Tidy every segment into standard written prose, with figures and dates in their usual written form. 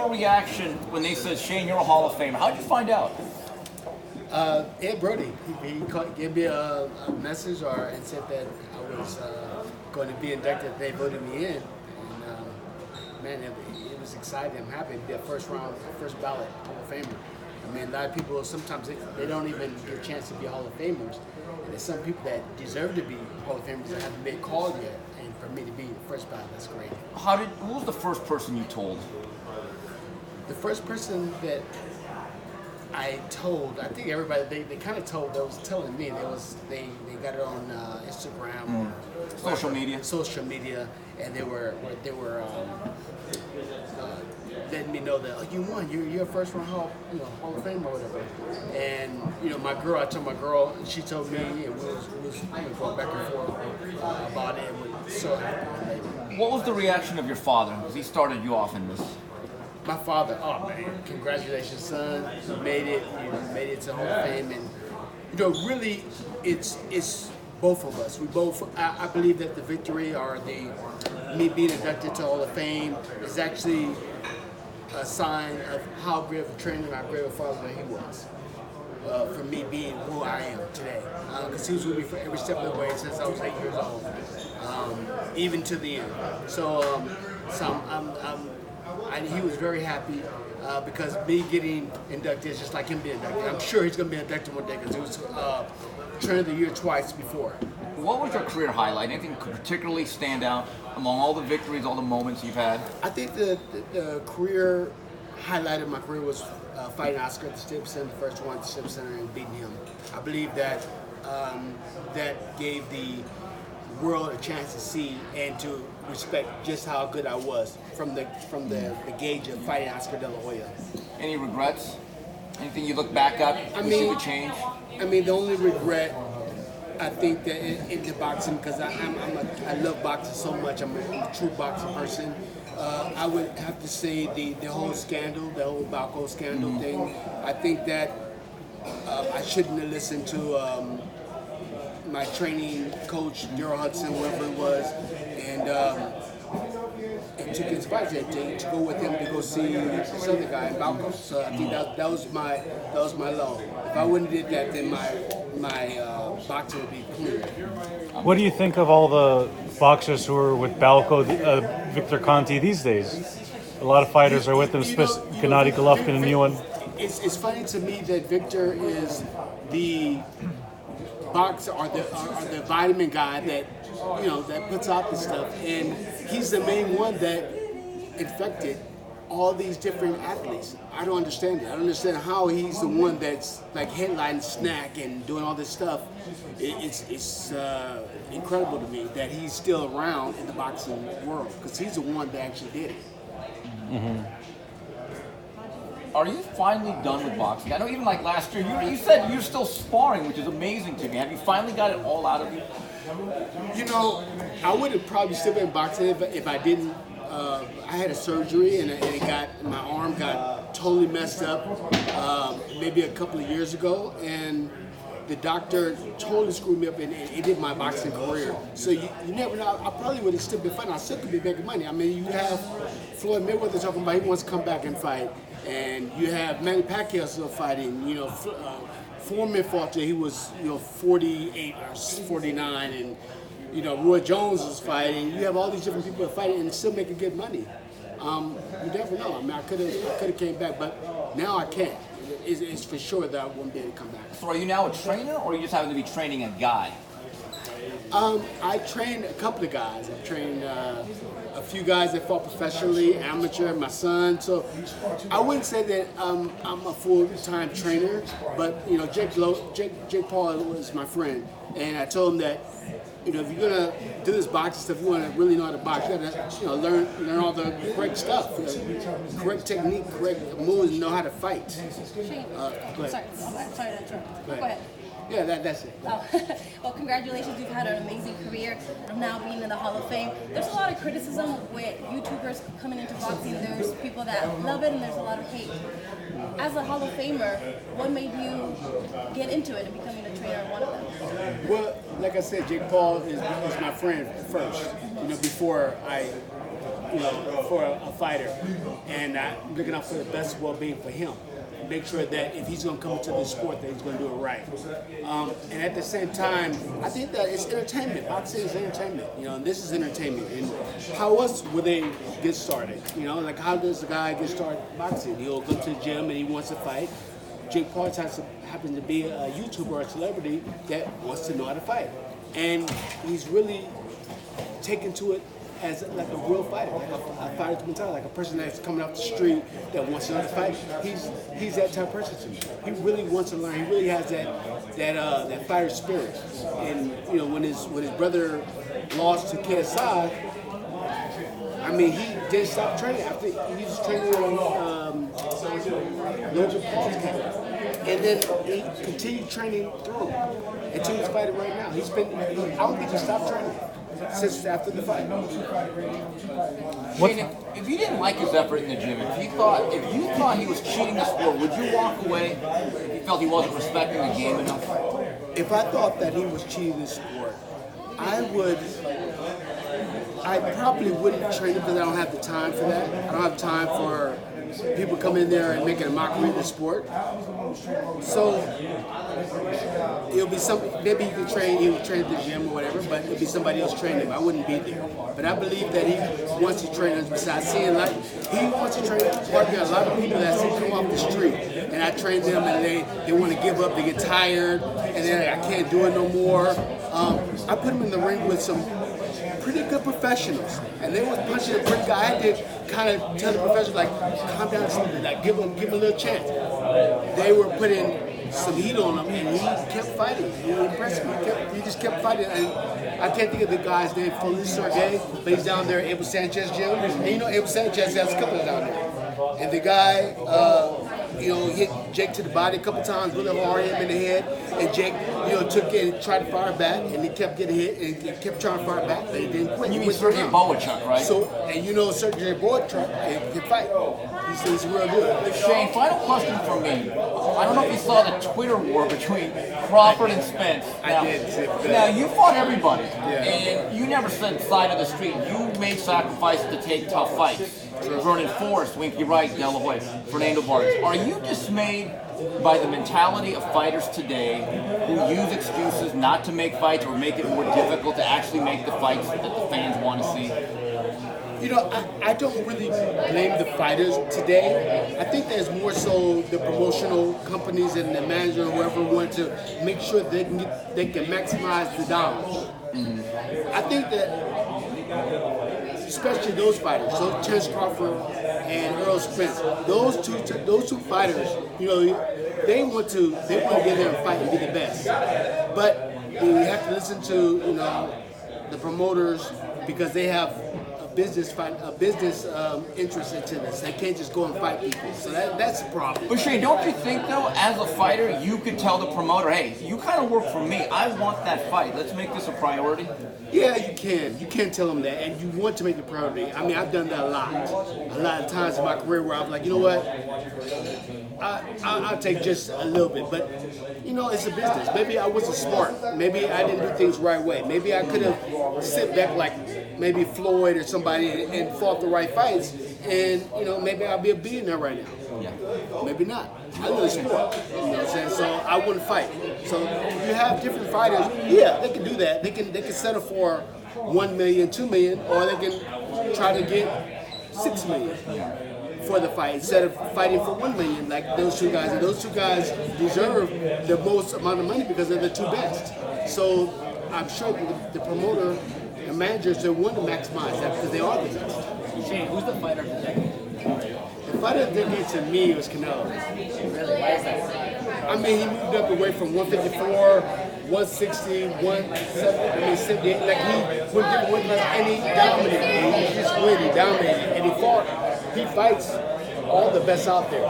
your reaction when they said, Shane, you're a Hall of Famer? How'd you find out? Ed Brody, gave me a message and said that I was going to be inducted. They voted me in, and man, it was exciting. I'm happy to be a first ballot Hall of Famer. I mean, a lot of people sometimes they don't even get a chance to be Hall of Famers, and there's some people that deserve to be Hall of Famers that haven't been called yet. And for me to be the first ballot, that's great. Who was the first person you told? The first person that I told, I think everybody they kind of told. They was telling me they got it on Instagram, social media, and they were letting me know that you won. You're a first round Hall of Fame or whatever. And my girl, I told my girl, and she told me, and we was going back and forth about it. And so happy. What was the reaction of your father? Because he started you off in this. My father, oh man, congratulations, son! You made it. You made it to Hall of Fame, and really, it's both of us. We both. I believe that the victory or me being inducted to Hall of Fame is actually a sign of how great of a trainer and how great of a father that he was. For me being who I am today, because he was with me for every step of the way since I was 8 years old, even to the end. So he was very happy because me getting inducted is just like him being inducted. I'm sure he's going to be inducted one day because he was Trainer of the Year twice before. What was your career highlight? Anything particularly stand out among all the victories, all the moments you've had? I think the career highlight of my career was fighting Oscar at the Staples Center, the first one at the Staples Center, and beating him. I believe that that gave the world a chance to see and to respect just how good I was from the gauge of fighting Oscar De La Hoya. Any regrets? Anything you look back at wish you could change? I mean, the only regret I think that in the boxing, because I love boxing so much. I'm a true boxing person. I would have to say the whole scandal, the whole Balco scandal thing. I think that I shouldn't have listened to my training coach, Daryl Hudson, whoever it was, and took his advice to go with him to go see this other guy in Balco. So I think that was my low. If I wouldn't have did that, then my boxing would be clear. What do you think of all the boxers who are with Balco, Victor Conti these days? A lot of fighters are with them, Gennady Golovkin, a new one. It's funny to me that Victor is the boxer or the vitamin guy that that puts out the stuff, and he's the main one that infected all these different athletes. I don't understand it. I don't understand how he's the one that's like headlining Snack and doing all this stuff. It's incredible to me that he's still around in the boxing world because he's the one that actually did it. Mm-hmm. Are you finally done with boxing? I know even like last year, you said you're still sparring, which is amazing to me. Have you finally got it all out of you? I would have probably still been boxing if I didn't. I had a surgery and my arm got totally messed up maybe a couple of years ago, and the doctor totally screwed me up and it did my boxing career. So you never know. I probably would have still been fighting. I still could be making money. I mean, you have Floyd Mayweather talking about he wants to come back and fight, and you have Manny Pacquiao still fighting. Foreman fought till he was 48 or 49, and Roy Jones was fighting. You have all these different people that fighting and still making good money. You never know. I mean, I could have came back, but now I can't. It's for sure that I won't be able to come back. So are you now a trainer, or you just happen to be training a guy? I trained a couple of guys. I've trained a few guys that fought professionally, amateur, my son. So I wouldn't say that I'm a full-time trainer, but Jake Paul was my friend, and I told him that if you're gonna do this boxing stuff, you want to really know how to box. You gotta learn all the correct stuff, correct technique, correct moves, and know how to fight. Sorry to interrupt. Go ahead. Yeah, that's it. Oh. Well, congratulations. You've had an amazing career of now being in the Hall of Fame. There's a lot of criticism with YouTubers coming into boxing. There's people that love it and there's a lot of hate. As a Hall of Famer, what made you get into it and becoming a trainer of one of them? Well, like I said, Jake Paul is my friend first. Before I for a fighter, and I'm looking out for the best well-being for him. Make sure that if he's going to come into this sport, that he's going to do it right. And at the same time, I think that it's entertainment. Boxing is entertainment, and this is entertainment. And how else would they get started? Like how does a guy get started boxing? He'll go to the gym and he wants to fight. Jake Paul happens to be a YouTuber or a celebrity that wants to know how to fight. And he's really taken to it as like a real fighter, like a fighter's mentality, like a person that's coming off the street that wants to know how to fight. He's that type of person to me. He really wants to learn. He really has that fighter spirit. And when his brother lost to KSI, I mean, he didn't stop training. After he was training on Logan Paul's camp. And then he continued training through until he's fighting right now. I don't think he stopped training since after the fight. Shane, if you didn't like his effort in the gym, if you thought he was cheating the sport, would you walk away if you felt he wasn't respecting the game enough? If I thought that he was cheating the sport, I probably wouldn't train him because I don't have the time for that. I don't have time for people come in there and making a mockery of the sport. So it'll be maybe he would train at the gym or whatever, but it'll be somebody else training him. I wouldn't be there. But I believe that he wants to train us besides seeing he wants to train partner a lot of people that come off the street. And I train them and they want to give up, they get tired, and then I can't do it no more. I put them in the ring with some pretty good professionals, and they was punching a pretty good. I had to kind of tell the professionals, like, calm down, something, like give him a little chance. They were putting some heat on him, and he kept fighting. He impressed me. He just kept fighting. And I can't think of the guy's name, Felipe Sergey, but he's down there at Abel Sanchez gym. And Abel Sanchez has a couple of down there. And the guy, hit Jake to the body a couple times, really hard, hit him in the head, and Jake, took it and tried to fire back, and he kept getting hit, and he kept trying to fire back, but he didn't quit. You mean Sergey Boychuk, right? So, and Sergey Boychuk can fight. He's real good. Shane, final question for me. I don't know if you saw the Twitter war between Crawford and Spence. I did. Now, you fought everybody, and you never said side of the street. You made sacrifices to take tough fights. Vernon Forrest, Winky Wright, De La Hoya, Fernando Vargas. Are you dismayed by the mentality of fighters today who use excuses not to make fights or make it more difficult to actually make the fights that the fans want to see? I don't really blame the fighters today. I think there's more so the promotional companies and the manager or whoever want to make sure they can maximize the dollars. I think that, especially those fighters, so Terence Crawford and Errol Spence, those two fighters, they want to get there and fight and be the best. But you have to listen to the promoters because they have a business interest into this. They can't just go and fight people. So that's a problem. But Shane, don't you think though, as a fighter, you could tell the promoter, hey, you kind of work for me. I want that fight. Let's make this a priority. Yeah, you can. You can tell them that, and you want to make the priority. I mean, I've done that a lot of times in my career where I'm like, you know what, I'll take just a little bit, but it's a business. Maybe I wasn't smart. Maybe I didn't do things the right way. Maybe I could have sit back like maybe Floyd or somebody and fought the right fights, and maybe I'll be a billionaire right now. Yeah. Maybe not. I know the sport. You know what I'm saying? So I wouldn't fight. So if you have different fighters, yeah, they can do that. They can settle for $1 million, $2 million, or they can try to get $6 million for the fight instead of fighting for $1 million like those two guys. And those two guys deserve the most amount of money because they're the two best. So I'm sure the promoter and managers, they want to maximize that because they are the best. Shane, who's the fighter of the decade? The fighter of the decade to me was Canelo. Really? Why is that? I mean, he moved up away from 154, 160, 170, 78. Like he went different weight classes and he dominated. He just win, he dominated, and he fights all the best out there.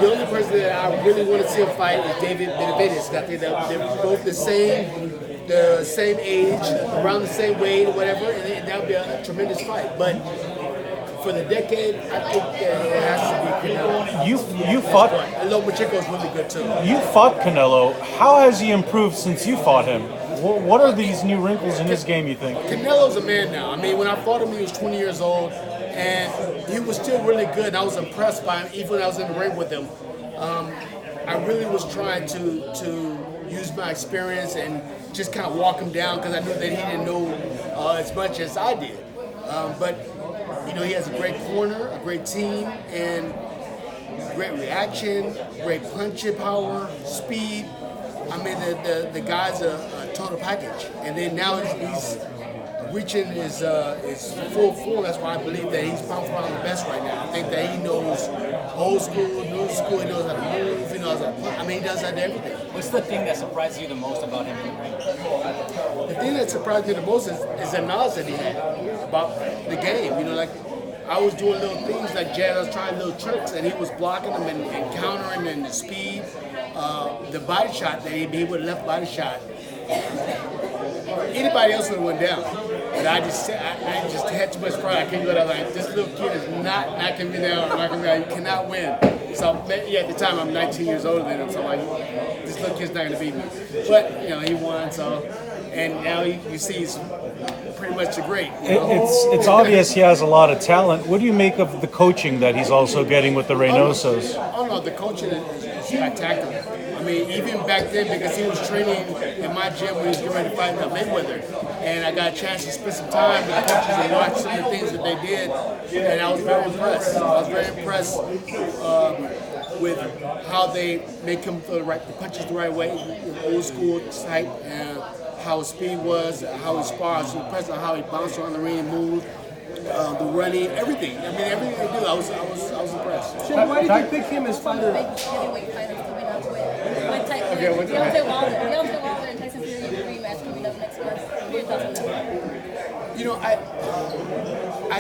The only person that I really want to see him fight is David Benavidez. I think they're both the same age, around the same weight, or whatever, and that would be a tremendous fight. But for the decade, I think that it has to be Canelo. You fought. And Lomachenko's really good too. You fought Canelo. How has he improved since you fought him? What are these new wrinkles in his game, you think? Canelo's a man now. I mean, when I fought him, he was 20 years old, and he was still really good. I was impressed by him, even when I was in the ring with him. I really was trying to use my experience and just kind of walk him down because I knew that he didn't know as much as I did. But you know, he has a great corner, a great team, and great reaction, great punching power, speed. I mean, the guy's a total package. And then now he's reaching his full form. That's why I believe that he's pound for pound the best right now. I think that he knows old school, new school. He knows how to move. He knows how to punch. I mean, he does that to everything. What's the thing that surprised you the most about him in the ring? The thing that surprised me the most is the knowledge that he had about the game. You know, like I was doing little things like jazz. I was trying little tricks, and he was blocking them and countering, and the speed, the body shot that he would have left body shot. Anybody else would have went down, but I just had too much pride. I couldn't go down like this little kid is not knocking me down or knocking me down. You cannot win. So yeah, at the time I'm 19 years older than him, so I'm like, this little kid's not gonna beat me. But you know, he won. So, and now you see he's pretty much the great. You know? It's obvious he has a lot of talent. What do you make of the coaching that he's also getting with the Reynosos? Oh no, the coaching is spectacular. I mean, even back then, because he was training in my gym when he was getting ready to fight Mayweather, and I got a chance to spend some time with the coaches and watch some of the things that they did, and I was very impressed. I was very impressed with how they make him throw the punches the right way, old school type, and how his speed was, how he sparred. I was impressed with how he bounced around the ring and moved. The running, everything. I mean, everything they do, I was impressed. Shem, why did you pick him as fighter? Big heavyweight fighters coming up with what's that? Deontay Wilder and Tyson Fury in a rematch coming up next month. What are your thoughts on that? You know, I